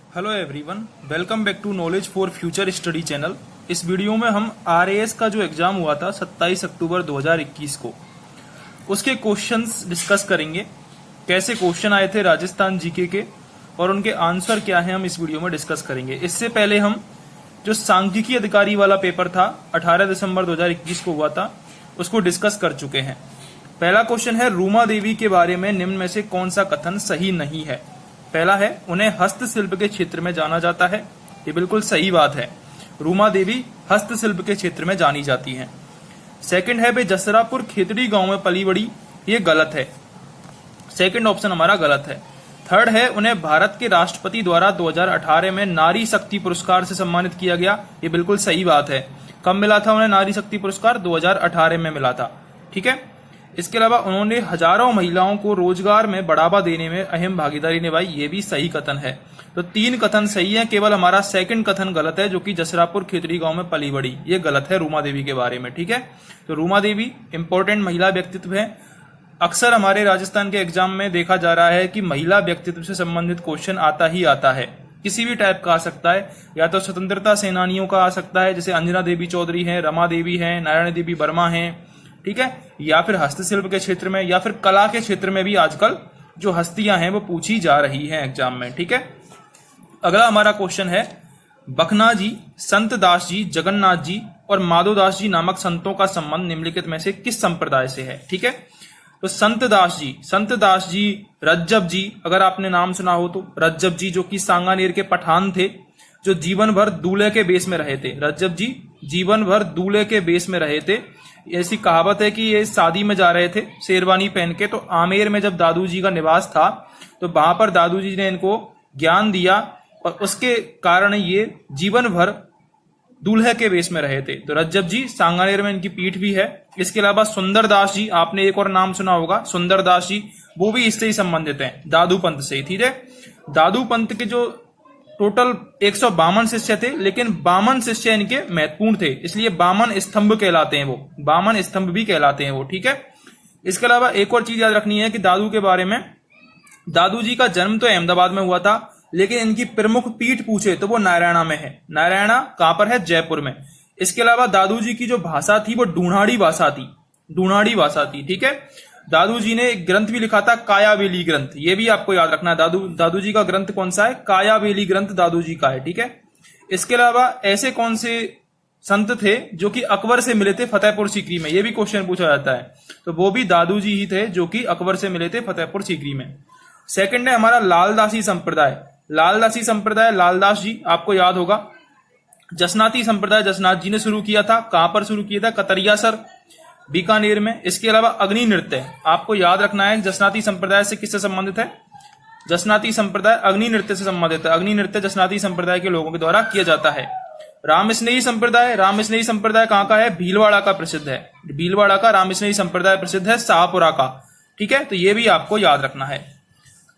Hello everyone, welcome back to knowledge for future study channel. इस video में हम RAS का जो एग्जाम हुआ था 27 अक्टूबर 2021 को, उसके क्वेश्चंस डिस्कस करेंगे। कैसे क्वेश्चन आए थे राजस्थान जीके के और उनके आंसर क्या है, हम इस वीडियो में डिस्कस करेंगे। इससे पहले हम जो सांख्यिकी अधिकारी वाला पेपर था 18 दिसंबर 2021 को हुआ था, उसको डिस्कस कर चुके हैं। पहला क्वेश्चन है, रूमा देवी के बारे में निम्न में से कौन सा कथन सही नहीं है। पहला है, उन्हें हस्तशिल्प के क्षेत्र में जाना जाता है। ये बिल्कुल सही बात है, रूमा देवी हस्तशिल्प के क्षेत्र में जानी जाती हैं। सेकंड है, वे जसरापुर खेतड़ी गांव में पली बड़ी। ये गलत है, सेकंड ऑप्शन हमारा गलत है। थर्ड है, उन्हें भारत के राष्ट्रपति द्वारा 2018 में नारी शक्ति पुरस्कार से सम्मानित किया गया। ये बिल्कुल सही बात है। कब मिला था उन्हें नारी शक्ति पुरस्कार? 2018 में मिला था। ठीक है। इसके अलावा उन्होंने हजारों महिलाओं को रोजगार में बढ़ावा देने में अहम भागीदारी निभाई। ये भी सही कथन है। तो 3 कथन सही है, केवल हमारा सेकंड कथन गलत है, जो कि जसरापुर खेतड़ी गांव में पली बड़ी। ये गलत है रूमा देवी के बारे में। ठीक है। तो रूमा देवी इंपॉर्टेंट महिला व्यक्तित्व है। अक्सर हमारे राजस्थान के एग्जाम में देखा जा रहा है कि महिला व्यक्तित्व से संबंधित क्वेश्चन आता ही आता है। किसी भी टाइप का आ सकता है, या तो स्वतंत्रता सेनानियों का आ सकता है, जैसे अंजना देवी चौधरी है, रमा देवी है, नारायण देवी वर्मा है। ठीक है। या फिर हस्तशिल्प के क्षेत्र में, या फिर कला के क्षेत्र में भी आजकल जो हस्तियां हैं वो पूछी जा रही हैं एग्जाम में। ठीक है। अगला हमारा क्वेश्चन है, बखना जी, संत दास जी, जगन्नाथ जी और माधोदास जी नामक संतों का संबंध निम्नलिखित में से किस संप्रदाय से है। ठीक है। तो संत दास जी रज्जब जी, अगर आपने नाम सुना हो तो, रज्जब जी जो कि सांगानेर के पठान थे, जो जीवन भर दूल्हे के बेस में रहे थे। रज्जब जी जीवन भर दूल्हे के बेस में रहे थे। ऐसी कहावत है कि ये शादी में जा रहे थे शेरवानी पहन के, तो आमेर में जब दादू जी का निवास था तो वहां पर दादू जी ने इनको ज्ञान दिया और उसके कारण ये जीवन भर दूल्हे के वेश में रहे थे। तो रज्जब जी, सांगानेर में इनकी पीठ भी है। इसके अलावा सुंदर दास जी, आपने एक और नाम सुना होगा, सुंदर दास जी, वो भी इससे ही संबंधित हैं, दादू पंथ से। ठीक है। दादू पंथ के जो टोटल 152 शिष्य थे, लेकिन 52 शिष्य इनके महत्वपूर्ण थे, इसलिए 52 स्तंभ कहलाते हैं वो, 52 स्तंभ भी कहलाते हैं वो। ठीक है। इसके अलावा एक और चीज याद रखनी है कि दादू के बारे में, दादू जी का जन्म तो अहमदाबाद में हुआ था, लेकिन इनकी प्रमुख पीठ पूछे तो वो नारायणा में है। नारायणा कहां पर है? जयपुर में। इसके अलावा दादू जी की जो भाषा थी वो डूणाड़ी भाषा थी, डूणाड़ी भाषा थी। ठीक है। दादू जी ने एक ग्रंथ भी लिखा था, कायावेली ग्रंथ। ये भी आपको याद रखना है। दादू जी का ग्रंथ कौन सा है? कायावेली ग्रंथ दादू जी का है। ठीक है। इसके अलावा ऐसे कौन से संत थे जो कि अकबर से मिले थे फतेहपुर सीकरी में? ये भी क्वेश्चन पूछा जाता है। तो वो भी दादू जी ही थे जो कि अकबर से मिले थे फतेहपुर सीकरी में। सेकंड है हमारा लालदासी संप्रदाय। लालदासी संप्रदाय, लालदास जी आपको याद होगा। जसनाती संप्रदाय जसनाथ जी ने शुरू किया था। कहां पर शुरू किया था? कतरियासर, बीकानेर में। इसके अलावा अग्नि नृत्य आपको याद रखना है, जसनाती संप्रदाय से किससे संबंधित है? जसनाती संप्रदाय अग्नि नृत्य से संबंधित है। अग्नि नृत्य जसनाती संप्रदाय के लोगों के द्वारा किया जाता है। रामस्नेही संप्रदाय, रामस्नेही संप्रदाय कहां का है? भीलवाड़ा का प्रसिद्ध है। भीलवाड़ा का रामस्नेही संप्रदाय प्रसिद्ध है, शाहपुरा का। ठीक है। तो ये भी आपको याद रखना है।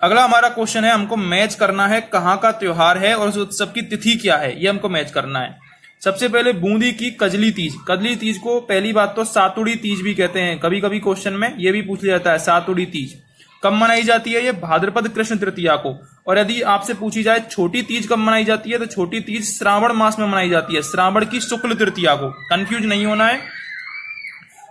अगला हमारा क्वेश्चन है, हमको मैच करना है कहां का त्योहार है और उस उत्सव की तिथि क्या है, ये हमको मैच करना है। सबसे पहले बूंदी की कजली तीज। कजली तीज को पहली बात तो सातुड़ी तीज भी कहते हैं, कभी कभी क्वेश्चन में ये भी पूछ लिया जाता है, सातुड़ी तीज। कब मनाई जाती है? ये भाद्रपद कृष्ण तृतीया को। और यदि आपसे पूछी जाए छोटी तीज कब मनाई जाती है, तो छोटी तीज श्रावण मास में मनाई जाती है, श्रावण की शुक्ल तृतीया को। कंफ्यूज नहीं होना है।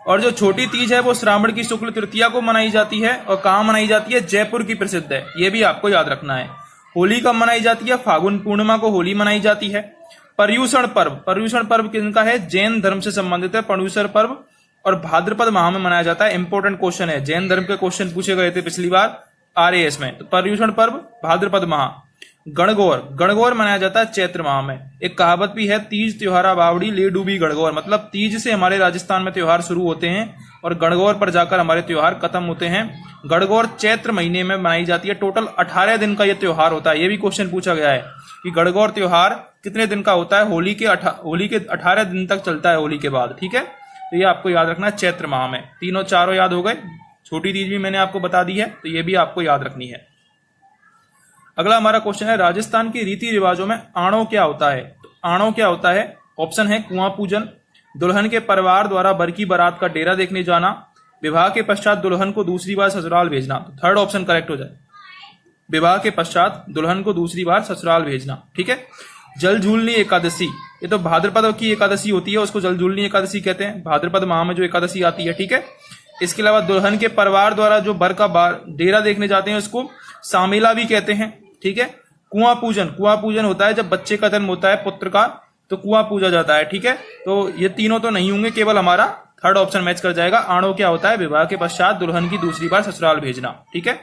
और जो छोटी तीज है वो श्रावण की शुक्ल तृतीया को मनाई जाती है। और कहां मनाई जाती है? जयपुर की प्रसिद्ध है, ये भी आपको याद रखना है। होली कब मनाई जाती है? फागुन पूर्णिमा को होली मनाई जाती है। पर्यूषण पर्व, पर्यूषण पर्व किनका है? जैन धर्म से संबंधित है पर्यूषण पर्व, और भाद्रपद माह में मनाया जाता है। इंपॉर्टेंट क्वेश्चन है, जैन धर्म के क्वेश्चन पूछे गए थे पिछली बार आरएएस में। तो पर्यूषण पर्व भाद्रपद माह। गणगौर, गणगौर मनाया जाता है चैत्र माह में। एक कहावत भी है, तीज त्योहारा बावड़ी ले डूबी गणगौर, मतलब तीज से हमारे राजस्थान में त्योहार शुरू होते हैं और गणगौर पर जाकर हमारे त्योहार खत्म होते हैं। गणगौर चैत्र महीने में मनाई जाती है। टोटल 18 दिन का यह त्योहार होता है। ये भी क्वेश्चन पूछा गया है कि गणगौर त्योहार कितने दिन का होता है? होली के 18 दिन तक चलता है होली के बाद। ठीक है। तो ये आपको याद रखना है, चैत्र माह में। तीनों चारों याद हो गए। छोटी तीज भी मैंने आपको बता दी है, तो ये भी आपको याद रखनी है। अगला हमारा क्वेश्चन है, राजस्थान के रीति रिवाजों में आणो क्या होता है? तो आणो क्या होता है? ऑप्शन है कुआं पूजन, दुल्हन के परिवार द्वारा बर की बारात का डेरा देखने जाना, विवाह के पश्चात दुल्हन को दूसरी बार ससुराल भेजना। तो थर्ड ऑप्शन करेक्ट हो जाए। विवाह के पश्चात दुल्हन को दूसरी बार ससुराल भेजना। ठीक है। जलझूलनी एकादशी, ये तो भाद्रपद की एकादशी होती है, उसको जलझूलनी एकादशी कहते हैं, भाद्रपद माह में जो एकादशी आती है। ठीक है। इसके अलावा दुल्हन के परिवार द्वारा जो बर का डेरा देखने जाते हैं उसको सामेला भी कहते हैं। ठीक है। कुआं पूजन, कुआं पूजन होता है जब बच्चे का जन्म होता है पुत्र का, तो कुआं पूजा जाता है। ठीक है। तो ये तीनों तो नहीं होंगे, केवल हमारा थर्ड ऑप्शन मैच कर जाएगा। आणो क्या होता है? विवाह के पश्चात दुल्हन की दूसरी बार ससुराल भेजना। ठीक है।